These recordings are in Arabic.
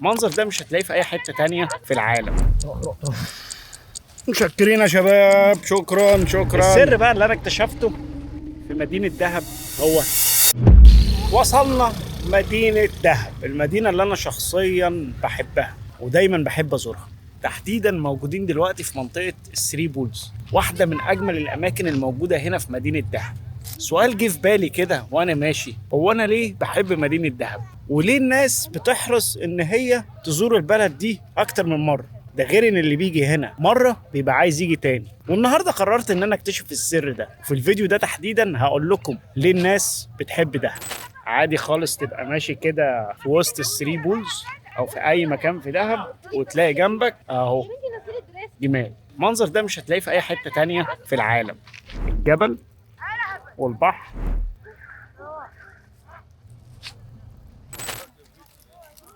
المنظر ده مش هتلاقيه في اي حته تانية في العالم. متشكرين يا شباب، شكرا شكرا. السر بقى اللي انا اكتشفته في مدينه دهب هو وصلنا مدينه دهب، المدينه اللي انا شخصيا بحبها ودايما بحب ازورها. تحديدا موجودين دلوقتي في منطقه الثري بولز، واحده من اجمل الاماكن الموجوده هنا في مدينه دهب. سؤال جه في بالي كده وانا ماشي، هو انا ليه بحب مدينه دهب؟ وليه الناس بتحرص ان هي تزور البلد دي اكتر من مره؟ ده غير ان اللي بيجي هنا مره بيبقى عايز يجي تاني. والنهارده قررت ان انا اكتشف السر ده، وفي الفيديو ده تحديدا هقول لكم ليه الناس بتحب دهب. عادي خالص تبقى ماشي كده في وسط الثري بولز او في اي مكان في دهب وتلاقي جنبك اهو جمال. المنظر ده مش هتلاقيه في اي حته تانية في العالم. الجبل والبحر.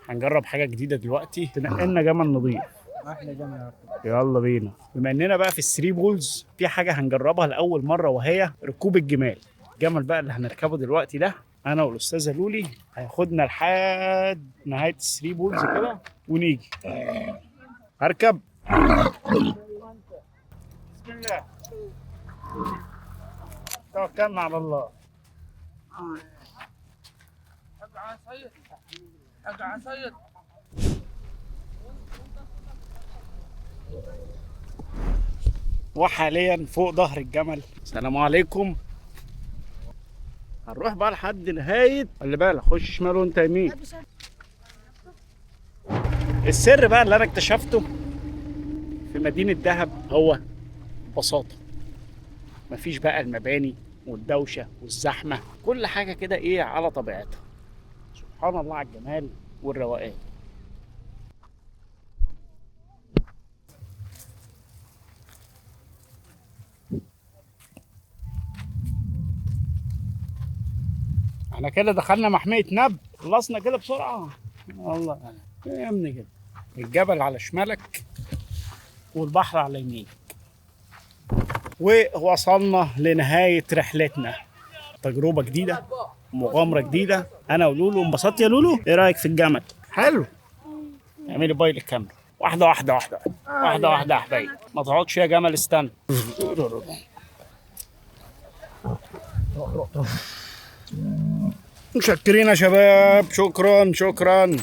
هنجرب حاجه جديده دلوقتي، تنقلنا جمل نظيف. احلى جمل. يلا بينا. بما اننا بقى في الثري بولز، في حاجه هنجربها لاول مره وهي ركوب الجمال. الجمل بقى اللي هنركبه دلوقتي ده انا والاستاذه لولي هياخدنا لحد نهايه الثري بولز كده ونيجي. هركب. بسم الله، توكلنا على الله. وحاليا فوق ظهر الجمل. السلام عليكم. هنروح بقى لحد نهايه، خلي بالك خش شمال وانت يمين. السر بقى اللي انا اكتشفته في مدينه دهب هو بساطه. مفيش بقى المباني والدوشه والزحمه، كل حاجه كده ايه على طبيعتها. سبحان الله على الجمال والروقان. احنا كده دخلنا محمية نب، خلصنا كده بسرعة. والله يا ابني كده الجبل على شمالك والبحر على يمينك، ووصلنا لنهاية رحلتنا. تجربة جديدة، مغامرة جديدة. أنا ولولو انبسطت. يا لولو إيه رأيك في الجمل؟ حلو. اعملي باي للكاميرا. واحدة واحدة واحدة واحدة واحدة يا حبايبي، ما تقعدش يا جمل، استنى. متشكرين يا شباب، شكرا شكرا.